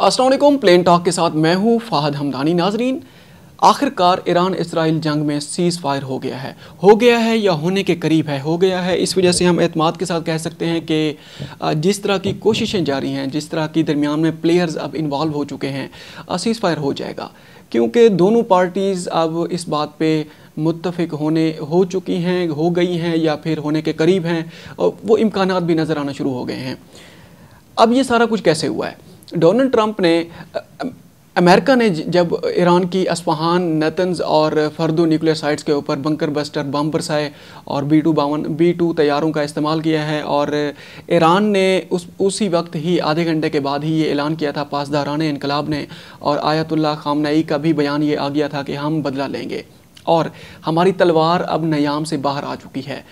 अस्सलाम वालेकुम। Plane talk के साथ मैं हूं फ़ाहद हमदानी। नाजरीन, आखिरकार ईरान इसराइल जंग में सीज़ फायर हो गया है या होने के करीब हो गया है। इस वजह से हम एतमाद के साथ कह सकते हैं कि जिस तरह की कोशिशें जारी हैं, जिस तरह की दरमियान में प्लेयर्स अब इन्वॉल्व हो चुके हैं, सीज़ फायर हो जाएगा, क्योंकि दोनों पार्टीज़ अब इस बात पे मुत्तफ़िक हो चुकी हैं, हो गई हैं या फिर होने के करीब हैं, और वो इम्कानात भी नज़र आना शुरू हो गए हैं। अब ये सारा कुछ कैसे हुआ है? डोनाल्ड ट्रंप ने अमेरिका ने जब ईरान की अस्फहान, नतंज और फर्दो न्यूक्लियर साइट्स के ऊपर बंकर बस्टर बम बरसाए और B-2 तैयारों का इस्तेमाल किया है, और ईरान ने उसी वक्त ही आधे घंटे के बाद ही ये ऐलान किया था पासदारान इनकलाब ने, और आयतुल्लाह खामनेई का भी बयान ये आ गया था कि हम बदला लेंगे और हमारी तलवार अब नयाम से बाहर आ चुकी है।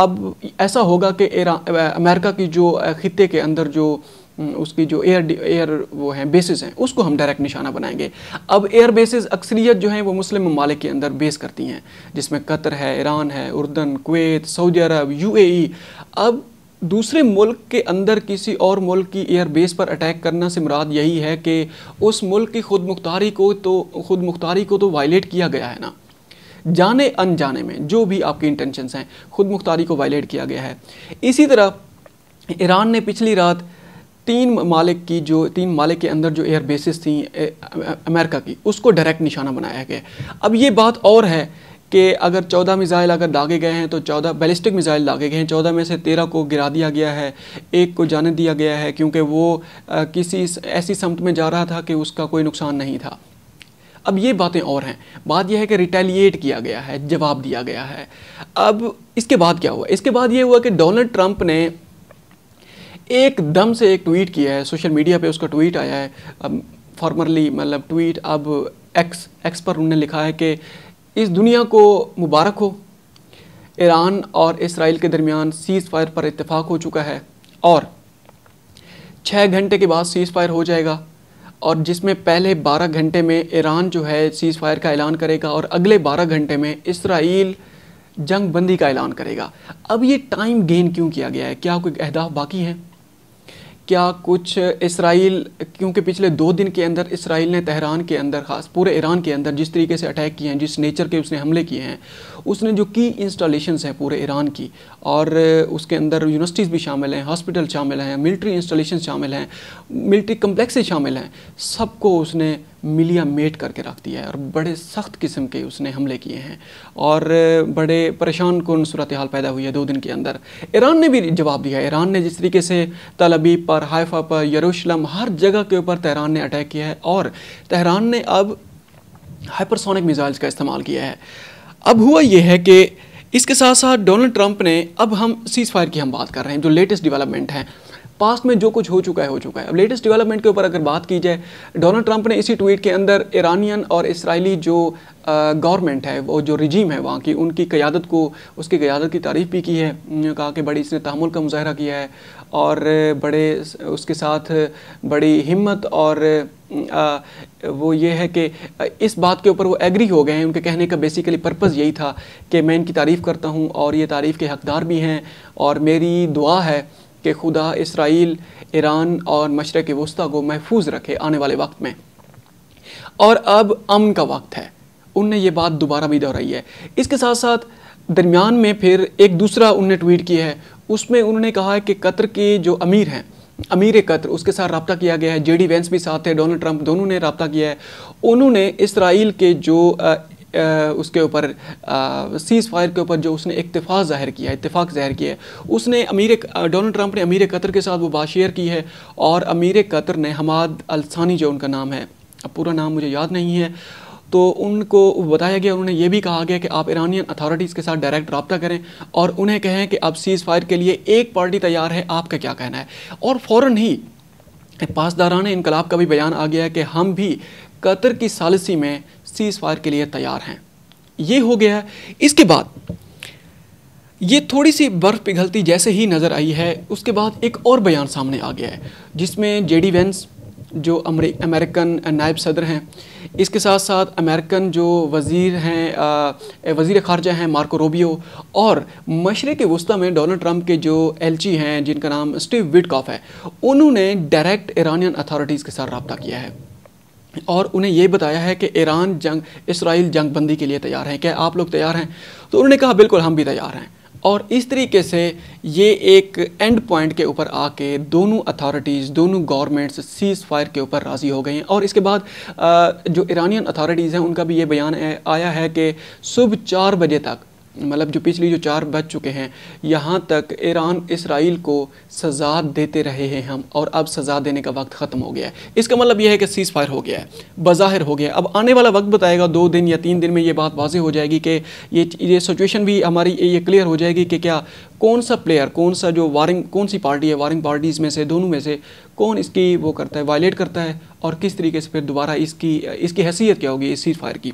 अब ऐसा होगा कि अमेरिका की जो खित्ते के अंदर जो उसकी जो एयर वो हैं बेसिस हैं, उसको हम डायरेक्ट निशाना बनाएंगे। अब एयर बेसिस अक्सरियत जो हैं वो मुस्लिम ममालिक के अंदर बेस करती हैं, जिसमें कतर है, ईरान है, उर्दन, कुवैत, सऊदी अरब, UAE। अब दूसरे मुल्क के अंदर किसी और मुल्क की एयर बेस पर अटैक करना से मुराद यही है कि उस मुल्क की खुद मुख्तारी को तो वायलेट किया गया है ना, जाने अनजाने में जो भी आपकी इंटेंशंस हैं, खुद मुख्तारी को वायलेट किया गया है। इसी तरह ईरान ने पिछली रात तीन मालिक के अंदर जो एयर बेसिस थी अमेरिका की, उसको डायरेक्ट निशाना बनाया गया। अब ये बात और है कि अगर 14 मिसाइल अगर दागे गए हैं तो 14 बैलिस्टिक मिसाइल दागे गए हैं, 14 में से 13 को गिरा दिया गया है, एक को जाने दिया गया है क्योंकि वो किसी ऐसी समत में जा रहा था कि उसका कोई नुकसान नहीं था। अब ये बातें और हैं। बात यह है कि रिटेलिएट किया गया है, जवाब दिया गया है। अब इसके बाद क्या हुआ? इसके बाद ये हुआ कि डोनाल्ड ट्रंप ने एकदम से एक ट्वीट किया है, सोशल मीडिया पे उसका ट्वीट आया है, फॉर्मरली मतलब ट्वीट, अब एक्स पर उन्होंने लिखा है कि इस दुनिया को मुबारक हो, ईरान और इसराइल के दरमियान सीज़ फायर पर इत्तेफाक हो चुका है और 6 घंटे के बाद सीज़ फायर हो जाएगा, और जिसमें पहले 12 घंटे में ईरान जो है सीज़ फायर का ऐलान करेगा और अगले 12 घंटे में इसराइल जंग बंदी का ऐलान करेगा। अब ये टाइम गेन क्यों किया गया है? क्या कोई अहदाफ बाकी हैं? क्या कुछ इसराइल, क्योंकि पिछले 2 दिन के अंदर इसराइल ने तेहरान के अंदर, ख़ास पूरे ईरान के अंदर जिस तरीके से अटैक किए हैं, जिस नेचर के उसने हमले किए हैं, उसने जो की इंस्टॉलेशंस हैं पूरे ईरान की, और उसके अंदर यूनिवर्सिटीज़ भी शामिल हैं, हॉस्पिटल शामिल हैं, मिलिट्री इंस्टॉलेशन शामिल हैं, मिलिट्री कम्प्लेक्सेस शामिल हैं, सबको उसने मिलिया मेट करके रख दिया है और बड़े सख्त किस्म के उसने हमले किए हैं और बड़े परेशान कुन सूरत हाल पैदा हुई है 2 दिन के अंदर। ईरान ने भी जवाब दिया। ईरान ने जिस तरीके से तल अबीब पर, हाइफा पर, यरूशलेम, हर जगह के ऊपर तेहरान ने अटैक किया है, और तेहरान ने अब हाइपरसोनिक मिसाइल्स का इस्तेमाल किया है। अब हुआ यह है कि इसके साथ साथ डोनाल्ड ट्रंप ने, अब हम सीज़ फायर की हम बात कर रहे हैं, जो लेटेस्ट डेवलपमेंट है, पास्ट में जो कुछ हो चुका है। अब लेटेस्ट डेवलपमेंट के ऊपर अगर बात की जाए, डोनाल्ड ट्रंप ने इसी ट्वीट के अंदर ईरानियन और इसराइली जो गवर्नमेंट है, वो जो रिजीम है वहाँ की, उनकी क़यादत को, उसकी क़यादत की तारीफ़ भी की है, कहा कि बड़ी इसने तहम्मुल का मुज़ाहरा किया है और बड़े उसके साथ बड़ी हिम्मत, और वो ये है कि इस बात के ऊपर वो एग्री हो गए हैं। उनके कहने का बेसिकली पर्पज़ यही था कि मैं इनकी तारीफ़ करता हूँ और ये तारीफ़ के हक़दार भी हैं, और मेरी दुआ है कि खुदा इसराइल, ईरान और मशरक़ वस्ता को महफूज रखे आने वाले वक्त में, और अब अमन का वक्त है। उनने ये बात दोबारा भी दोहराई है। इसके साथ साथ दरमियान में फिर एक दूसरा उनने ट्वीट किया है, उसमें उन्होंने कहा है कि कतर के जो अमीर हैं, अमीर कतर, उसके साथ रब्ता किया गया है। JD वेंस भी साथ है, डोनाल्ड ट्रंप, दोनों ने रब्ता किया है। उन्होंने इसराइल के जो उसके ऊपर सीज़ फायर के ऊपर जो उसने इत्तेफाक ज़ाहिर किया है, उसने डोनाल्ड ट्रंप ने अमीर कतर के साथ वो बात शेयर की है, और अमीर कतर ने हमाद अल सानी, जो उनका नाम है, अब पूरा नाम मुझे याद नहीं है, तो उनको बताया गया, उन्होंने ये भी कहा गया कि आप ईरानियन अथॉरिटीज़ के साथ डायरेक्ट रब्ता करें और उन्हें कहें कि अब सीज़ फायर के लिए एक पार्टी तैयार है, आपका क्या कहना है। और फ़ौरन ही पासदारान इनकलाब का भी बयान आ गया है कि हम भी कतर की सालिसी में सीज़ फायर के लिए तैयार हैं। ये हो गया है। इसके बाद ये थोड़ी सी बर्फ़ पिघलती जैसे ही नज़र आई है, उसके बाद एक और बयान सामने आ गया है, जिसमें JD वेंस जो अमेरिकन नायब सदर हैं, इसके साथ साथ अमेरिकन जो वज़ीर ख़ारजा हैं मार्को रूबियो, और मशरिक़ वस्ती में डोनाल्ड ट्रंप के जो एलची हैं जिनका नाम स्टीव विटकॉफ है, उन्होंने डायरेक्ट ईरानियन अथॉरिटीज़ के साथ रब्ता किया है और उन्हें ये बताया है कि ईरान इसराइल जंग बंदी के लिए तैयार हैं, क्या आप लोग तैयार हैं? तो उन्होंने कहा बिल्कुल हम भी तैयार हैं। और इस तरीके से ये एक एंड पॉइंट के ऊपर आके दोनों अथॉरिटीज़, दोनों गवर्नमेंट्स सीज़ फायर के ऊपर राज़ी हो गए हैं। और इसके बाद जो ईरानियन अथॉरिटीज़ हैं उनका भी ये बयान आया है कि सुबह 4 बजे तक, मतलब जो पिछली जो 4 बज चुके हैं, यहाँ तक ईरान इसराइल को सज़ा देते रहे हैं हम, और अब सज़ा देने का वक्त ख़त्म हो गया है। इसका मतलब यह है कि सीज़ फायर हो गया है, बज़ाहिर हो गया। अब आने वाला वक्त बताएगा, 2 दिन या 3 दिन में ये बात वाज़ेह हो जाएगी कि ये सिचुएशन भी हमारी ये क्लियर हो जाएगी कि क्या कौन सा प्लेयर, कौन सा जो कौन सी पार्टी है, वारिंग पार्टीज़ में से, दोनों में से कौन इसकी वो करता है, वायलेट करता है, और किस तरीके से फिर दोबारा इसकी हैसियत क्या होगी इस सीज़ फायर की।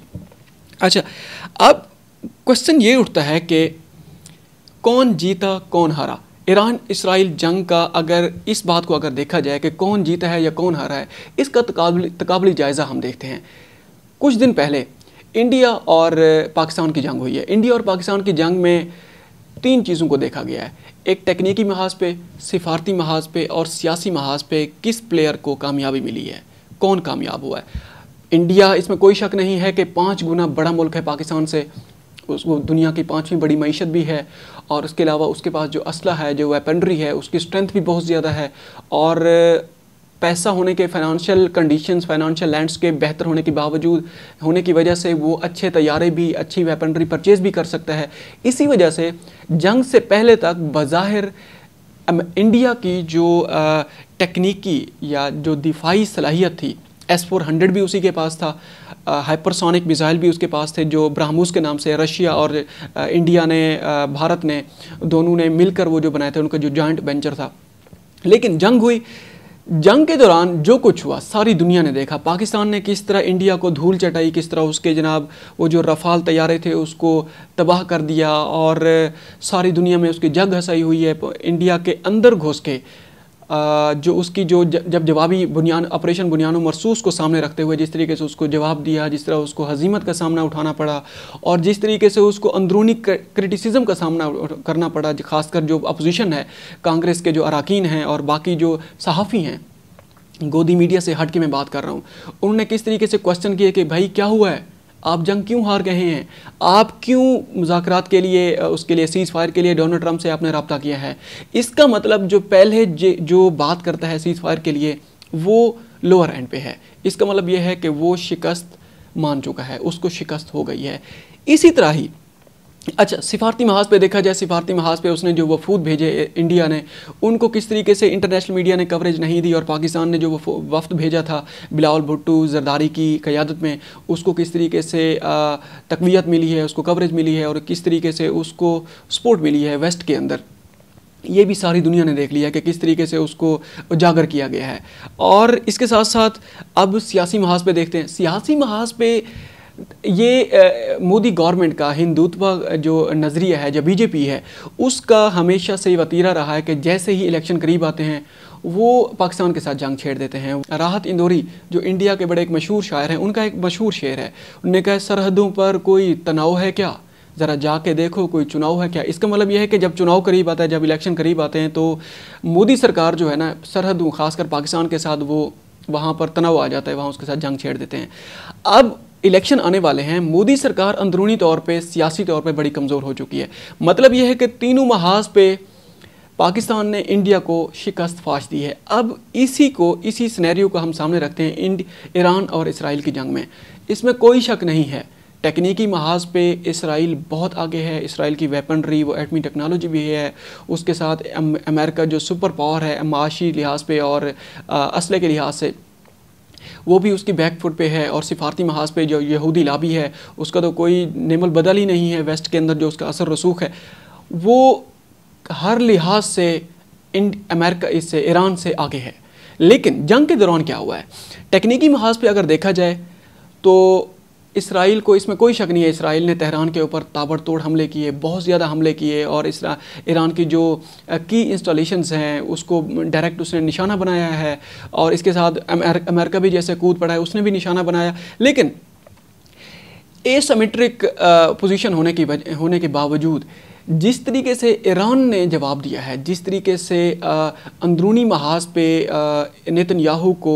अच्छा, अब क्वेश्चन ये उठता है कि कौन जीता कौन हारा ईरान इसराइल जंग का। अगर इस बात को अगर देखा जाए कि कौन जीता है या कौन हारा है, इसका तकाबली जायज़ा हम देखते हैं। कुछ दिन पहले इंडिया और पाकिस्तान की जंग हुई है। इंडिया और पाकिस्तान की जंग में 3 चीज़ों को देखा गया है। एक टेक्निकी महाज पे, सिफारती महाज पे और सियासी महाज पे किस प्लेयर को कामयाबी मिली है, कौन कामयाब हुआ है। इंडिया, इसमें कोई शक नहीं है कि 5 गुना बड़ा मुल्क है पाकिस्तान से, उसको दुनिया की 5वीं बड़ी मईशत भी है, और उसके अलावा उसके पास जो असला है, जो वेपनरी है, उसकी स्ट्रेंथ भी बहुत ज़्यादा है, और पैसा होने के, फाइनेंशियल कंडीशंस, फाइनेंशियल लैंडस्केप बेहतर होने के बावजूद, होने की वजह से वो अच्छे तैयारे भी, अच्छी वेपनरी परचेज़ भी कर सकता है। इसी वजह से जंग से पहले तक बज़ाहिर इंडिया की जो टेक्निकी या जो दिफाई सलाहियत थी, S-400 भी उसी के पास था, हाइपरसोनिक मिसाइल भी उसके पास थे जो ब्रह्मोस के नाम से रशिया और इंडिया ने, भारत ने, दोनों ने मिलकर वो जो बनाए थे, उनका जो जॉइंट वेंचर था। लेकिन जंग हुई, जंग के दौरान जो कुछ हुआ सारी दुनिया ने देखा। पाकिस्तान ने किस तरह इंडिया को धूल चटाई, किस तरह उसके जनाब वो जो रफ़ाल तैयारे थे उसको तबाह कर दिया, और सारी दुनिया में उसकी जग हंसाई हुई है। इंडिया के अंदर घुस के जो उसकी जो जब जवाबी ऑपरेशन बुनियानो मरसूस को सामने रखते हुए जिस तरीके से उसको जवाब दिया, जिस तरह उसको हजीमत का सामना उठाना पड़ा, और जिस तरीके से उसको अंदरूनी क्रिटिसिज्म का सामना करना पड़ा, खासकर जो अपोजिशन है, कांग्रेस के जो अरकान हैं और बाकी जो सहाफ़ी हैं, गोदी मीडिया से हट के मैं बात कर रहा हूँ, उन्होंने किस तरीके से क्वेश्चन किए कि भाई क्या हुआ है, आप जंग क्यों हार गए हैं, आप क्यों मुज़ाकरात के लिए, उसके लिए सीज़ फायर के लिए डोनाल्ड ट्रंप से आपने रब्ता किया है। इसका मतलब जो पहले जो बात करता है सीज़ फायर के लिए, वो लोअर एंड पे है। इसका मतलब ये है कि वो शिकस्त मान चुका है, उसको शिकस्त हो गई है। इसी तरह ही अच्छा, सिफारती महाज पे देखा जाए, सिफारती महाज पे उसने जो वफूद भेजे इंडिया ने, उनको किस तरीके से इंटरनेशनल मीडिया ने कवरेज नहीं दी, और पाकिस्तान ने जो वफ्द भेजा था बिलावल भुट्टो जरदारी की क़यादत में, उसको किस तरीके से तक़वियत मिली है, उसको कवरेज मिली है, और किस तरीके से उसको सपोर्ट मिली है वेस्ट के अंदर। ये भी सारी दुनिया ने देख लिया कि किस तरीके से उसको उजागर किया गया है। और इसके साथ साथ अब सियासी महाज पे देखते हैं। सियासी महाज पे ये मोदी गवर्नमेंट का हिंदुत्व जो नज़रिया है, जो बीजेपी है, उसका हमेशा से वतीरा रहा है कि जैसे ही इलेक्शन करीब आते हैं वो पाकिस्तान के साथ जंग छेड़ देते हैं। राहत इंदौरी जो इंडिया के बड़े एक मशहूर शायर हैं, उनका एक मशहूर शेर है, उन्होंने कहा सरहदों पर कोई तनाव है क्या, ज़रा जाके देखो कोई चुनाव है क्या। इसका मतलब यह है कि जब चुनाव करीब आता है, जब इलेक्शन करीब आते हैं, तो मोदी सरकार जो है ना, सरहदों ख़ासकर पाकिस्तान के साथ वो वहाँ पर तनाव आ जाता है, वहाँ उसके साथ जंग छेड़ देते हैं। अब इलेक्शन आने वाले हैं, मोदी सरकार अंदरूनी तौर पे, सियासी तौर पे बड़ी कमज़ोर हो चुकी है। मतलब यह है कि तीनों महाज पे पाकिस्तान ने इंडिया को शिकस्त फाश दी है। अब इसी सिनेरियो को हम सामने रखते हैं ईरान और इसराइल की जंग में। इसमें कोई शक नहीं है, टेक्निकी महाज पे इसराइल बहुत आगे है। इसराइल की वेपनरी, वो एटमी टेक्नोलॉजी भी है, उसके साथ अमेरिका जो सुपर पावर है माशी लिहाज पे और असले के लिहाज से, वो भी उसकी बैक फुट पे है। और सिफारती महाज पे जो यहूदी लाबी है, उसका तो कोई नेमल बदल ही नहीं है। वेस्ट के अंदर जो उसका असर रसूख है, वो हर लिहाज से अमेरिका इससे, ईरान से आगे है। लेकिन जंग के दौरान क्या हुआ है, टेक्निकी महाज पे अगर देखा जाए तो इसराइल को इसमें कोई शक नहीं है, इसराइल ने तेहरान के ऊपर ताबड़तोड़ हमले किए, बहुत ज़्यादा हमले किए, और ईरान की जो की इंस्टॉलेशंस हैं उसको डायरेक्ट उसने निशाना बनाया है, और इसके साथ अमेरिका भी जैसे कूद पड़ा है, उसने भी निशाना बनाया। लेकिन एसिमेट्रिक पोजीशन होने के बावजूद जिस तरीके से ईरान ने जवाब दिया है, जिस तरीके से अंदरूनी महाज पे नेतन्याहू को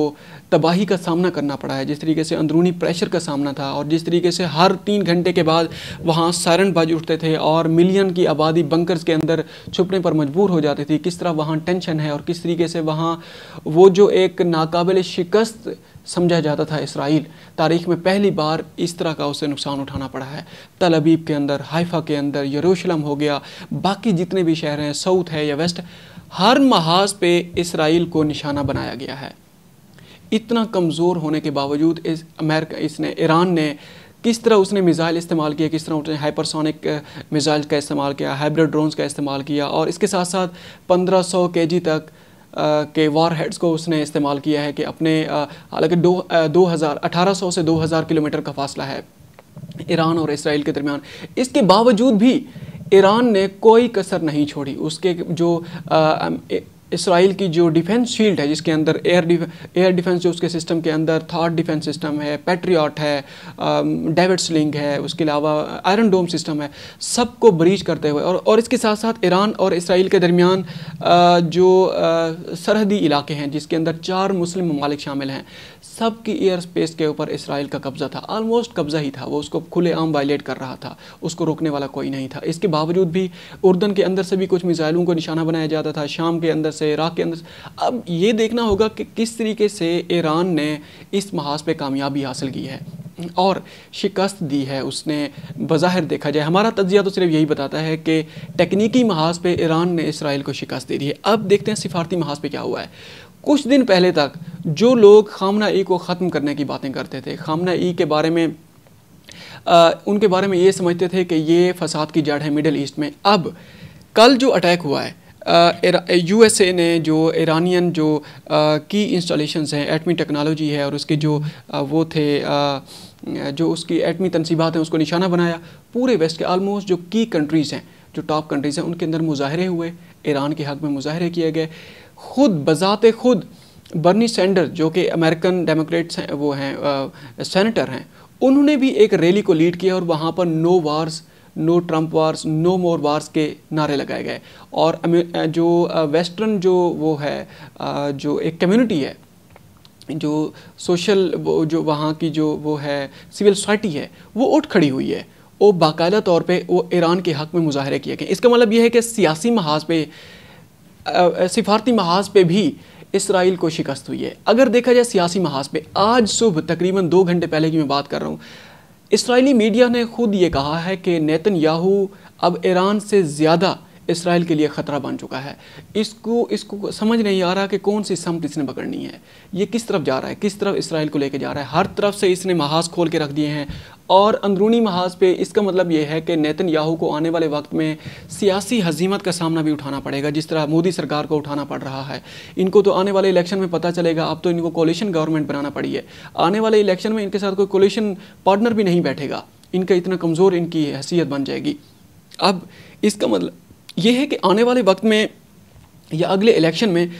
तबाही का सामना करना पड़ा है, जिस तरीके से अंदरूनी प्रेशर का सामना था, और जिस तरीके से हर 3 घंटे के बाद वहाँ सायरन बाज उठते थे और मिलियन की आबादी बंकर्स के अंदर छुपने पर मजबूर हो जाती थी, किस तरह वहाँ टेंशन है, और किस तरीके से वहाँ वो जो एक नाकाबिल शिकस्त समझा जाता था इसराइल, तारीख़ में पहली बार इस तरह का उसे नुकसान उठाना पड़ा है। तल अबीब के अंदर, हाइफा के अंदर, यरूशलेम हो गया, बाकी जितने भी शहर हैं, साउथ है या वेस्ट, हर महाज पे इसराइल को निशाना बनाया गया है। इतना कमज़ोर होने के बावजूद ईरान ने किस तरह उसने मिज़ाइल इस्तेमाल किया, किस तरह उसने हाइपरसोनिक मिज़ाइल का इस्तेमाल किया, हाइब्रिड ड्रोन्स का इस्तेमाल किया, और इसके साथ साथ 1500 kg तक के वार हेड्स को उसने इस्तेमाल किया है कि अपने हालांकि 1800 से 2000 किलोमीटर का फासला है ईरान और इसराइल के दरमियान। इसके बावजूद भी ईरान ने कोई कसर नहीं छोड़ी। उसके जो इसराइल की जो डिफेंस शील्ड है, जिसके अंदर एयर डिफेंस जो उसके सिस्टम के अंदर थॉट डिफेंस सिस्टम है, पैट्रियट है, डेविड स्लिंग है, उसके अलावा आयरन डोम सिस्टम है, सबको ब्रीच करते हुए, और इसके साथ साथ ईरान और इसराइल के दरमियान जो सरहदी इलाके हैं जिसके अंदर 4 मुस्लिम ममालिक शामिल हैं, सब की एयर स्पेस के ऊपर इसराइल का कब्ज़ा था, ऑलमोस्ट कब्ज़ा ही था। वो उसको खुलेआम वायलेट कर रहा था, उसको रोकने वाला कोई नहीं था। इसके बावजूद भी उर्दन के अंदर से भी कुछ मिसाइलों को निशाना बनाया जाता था, शाम के अंदर से, इराक़ के अंदर से। अब ये देखना होगा कि किस तरीके से ईरान ने इस महाज पे कामयाबी हासिल की है और शिकस्त दी है उसने। बज़ाहिर देखा जाए, हमारा तज्जिया तो सिर्फ यही बताता है कि टेक्निकी महाज पे ईरान ने इसराइल को शिकस्त दे दी है। अब देखते हैं सिफारती महाज पे क्या हुआ है। कुछ दिन पहले तक जो लोग खामना-ई को ख़त्म करने की बातें करते थे, खामना-ई के बारे में उनके बारे में ये समझते थे कि ये फसाद की जड़ है मिडल ईस्ट में। अब कल जो अटैक हुआ है, यूएसए ने जो ईरानियन जो की इंस्टॉलेशंस हैं, एटमी टेक्नोलॉजी है, और उसके जो वो थे जो उसकी एटमी तनसीबात हैं, उसको निशाना बनाया। पूरे वेस्ट के ऑलमोस्ट जो की कंट्रीज़ हैं, जो टॉप कंट्रीज़ हैं, उनके अंदर मुजाहरे हुए, ईरान के हक़ में मुजाहरे किए गए। खुद बज़ाते खुद बर्नी सैंडर्स जो कि अमेरिकन डेमोक्रेट्स हैं, वो हैं सेनेटर हैं, उन्होंने भी एक रैली को लीड किया और वहाँ पर no wars, no Trump wars, no more wars के नारे लगाए गए। और जो वेस्टर्न जो वो है, जो एक कम्युनिटी है, जो सोशल जो वहाँ की जो वो है सिविल सोसाइटी है, वो उठ खड़ी हुई है। वो बाकायदा तौर पे वो ईरान के हक़ में मुजाहरे किए गए। इसका मतलब ये है कि सियासी महाज पे, सिफारती महाज पे भी इसराइल को शिकस्त हुई है। अगर देखा जाए सियासी महाज पे, आज सुबह तकरीबन 2 घंटे पहले की मैं बात कर रहा हूँ, इसराइली मीडिया ने खुद ये कहा है कि नेतन्याहू अब ईरान से ज़्यादा इसराइल के लिए ख़तरा बन चुका है। इसको समझ नहीं आ रहा कि कौन सी समत इसने पकड़नी है, ये किस तरफ जा रहा है, किस तरफ इसराइल को लेके जा रहा है। हर तरफ से इसने महाज खोल के रख दिए हैं, और अंदरूनी महाज पे इसका मतलब ये है कि नेतन्याहू को आने वाले वक्त में सियासी हजीमत का सामना भी उठाना पड़ेगा, जिस तरह मोदी सरकार को उठाना पड़ रहा है। इनको तो आने वाले इलेक्शन में पता चलेगा, अब तो इनको कोलिशन गवर्नमेंट बनाना पड़ी है। आने वाले इलेक्शन में इनके साथ कोई कोलिशन पार्टनर भी नहीं बैठेगा, इनका इतना कमज़ोर इनकी हैसियत बन जाएगी। अब इसका मतलब ये है कि आने वाले वक्त में या अगले इलेक्शन में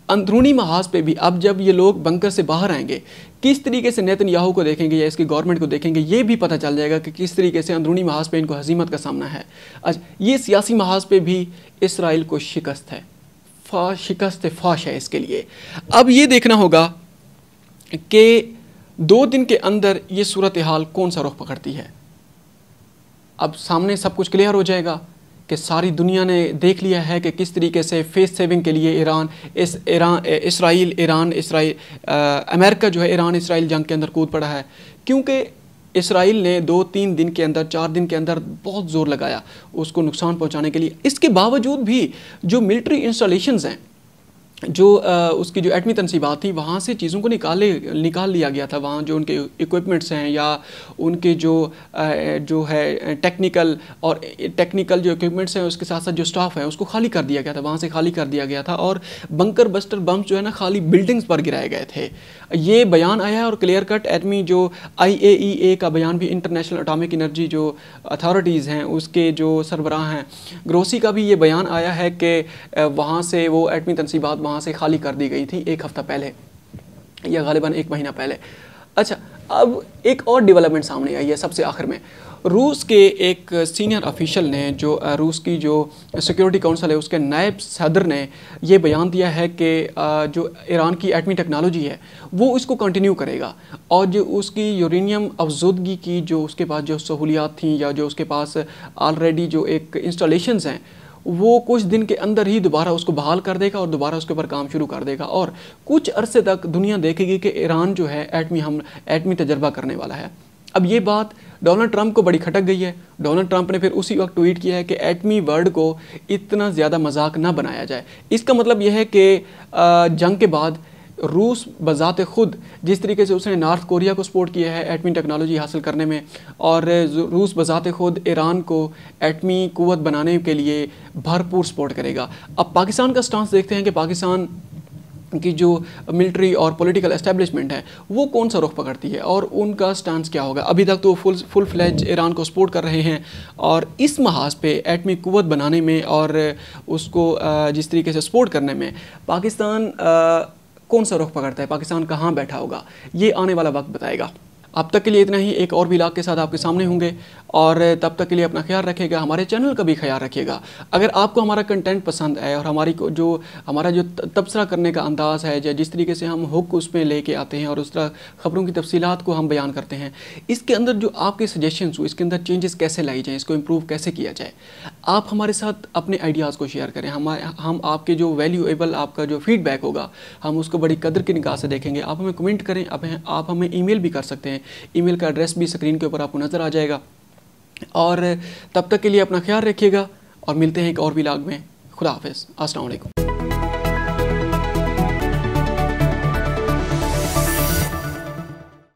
अंदरूनी महाज पे भी, अब जब ये लोग बंकर से बाहर आएंगे, किस तरीके से नेतन्याहू को देखेंगे या इसकी गवर्नमेंट को देखेंगे, ये भी पता चल जाएगा कि किस तरीके से अंदरूनी महाज पे इनको हजीमत का सामना है। अच्छा, ये सियासी महाज पे भी इसराइल को शिकस्त है, शिकस्त फाश है इसके लिए। अब ये देखना होगा कि 2 दिन के अंदर ये सूरत हाल कौन सा रुख पकड़ती है। अब सामने सब कुछ क्लियर हो जाएगा कि सारी दुनिया ने देख लिया है कि किस तरीके से फेस सेविंग के लिए अमेरिका जो है ईरान इसराइल जंग के अंदर कूद पड़ा है, क्योंकि इसराइल ने 2-3 दिन के अंदर, 4 दिन के अंदर बहुत ज़ोर लगाया उसको नुकसान पहुंचाने के लिए। इसके बावजूद भी जो मिलिट्री इंस्टॉलेशंस हैं जो उसकी जो एटमी तनसीबात थी वहाँ से चीज़ों को निकाल लिया गया था। वहाँ जो उनके इक्विपमेंट्स हैं या उनके जो है टेक्निकल जो इक्विपमेंट्स हैं उसके साथ साथ जो स्टाफ है उसको खाली कर दिया गया था, वहाँ से खाली कर दिया गया था और बंकर बस्टर बम्स जो है ना खाली बिल्डिंग्स पर गिराए गए थे। ये बयान आया है और क्लियर कट एटमी जो IAEA का बयान भी, इंटरनेशनल एटॉमिक एनर्जी जो अथॉरिटीज़ हैं उसके जो सरबराह हैं ग्रोसी का भी ये बयान आया है कि वहाँ से वो एटमी तनसीबात वहाँ से खाली कर दी गई थी एक हफ़्ता पहले या गालिबन 1 महीना पहले। अच्छा, अब एक और डेवलपमेंट सामने आई है सबसे आखिर में। रूस के एक सीनियर ऑफिशियल ने, जो रूस की जो सिक्योरिटी काउंसिल है उसके नायब सदर ने ये बयान दिया है कि जो ईरान की एटमी टेक्नोलॉजी है वो इसको कंटिन्यू करेगा और जो उसकी यूरेनियम अफजदगी की जो उसके पास जो सहूलियात थी या जो उसके पास ऑलरेडी जो एक इंस्टॉलेशंस हैं वो कुछ दिन के अंदर ही दोबारा उसको बहाल कर देगा और दोबारा उसके ऊपर काम शुरू कर देगा और कुछ अरसे तक दुनिया देखेगी कि ईरान जो है एटमी तजर्बा करने वाला है। अब ये बात डोनाल्ड ट्रंप को बड़ी खटक गई है। डोनाल्ड ट्रंप ने फिर उसी वक्त ट्वीट किया है कि एटमी वर्ड को इतना ज़्यादा मजाक ना बनाया जाए। इसका मतलब यह है कि जंग के बाद रूस बज़ात खुद जिस तरीके से उसने नॉर्थ कोरिया को सपोर्ट किया है एटमी टेक्नोलॉजी हासिल करने में, और रूस बज़ात खुद ईरान को एटमी क़ुव्वत बनाने के लिए भरपूर सपोर्ट करेगा। अब पाकिस्तान का स्टांस देखते हैं कि पाकिस्तान की जो मिलिट्री और पॉलिटिकल एस्टेब्लिशमेंट है वो कौन सा रुख पकड़ती है और उनका स्टांस क्या होगा। अभी तक तो फुल फ्लेज ईरान को सपोर्ट कर रहे हैं और इस महाज पे एटमी क़ुव्वत बनाने में और उसको जिस तरीके से सपोर्ट करने में पाकिस्तान कौन सा रुख पकड़ता है, पाकिस्तान कहाँ बैठा होगा, ये आने वाला वक्त बताएगा। अब तक के लिए इतना ही। एक और व्लॉग के साथ आपके सामने होंगे और तब तक के लिए अपना ख्याल रखिएगा, हमारे चैनल का भी ख्याल रखिएगा। अगर आपको हमारा कंटेंट पसंद आए और हमारा जो तबसरा करने का अंदाज़ है या जिस तरीके से हम हुक उसमें लेके आते हैं और उस तरह ख़बरों की तफसीलात को हम बयान करते हैं, इसके अंदर जो आपके सजेशंस हो इसके अंदर चेंजेस कैसे लाई जाएँ, इसको इम्प्रूव कैसे किया जाए, आप हमारे साथ अपने आइडियाज़ को शेयर करें। हम आपके जो वैल्यूएबल आपका जो फीडबैक होगा हम उसको बड़ी कदर की निगाह से देखेंगे। आप हमें कमेंट करें, आप हमें ईमेल भी कर सकते हैं। ईमेल का एड्रेस भी स्क्रीन के ऊपर आपको नज़र आ जाएगा। और तब तक के लिए अपना ख्याल रखिएगा और मिलते हैं एक और व्लॉग में। खुदा हाफिज़। अस्सलाम वालेकुम।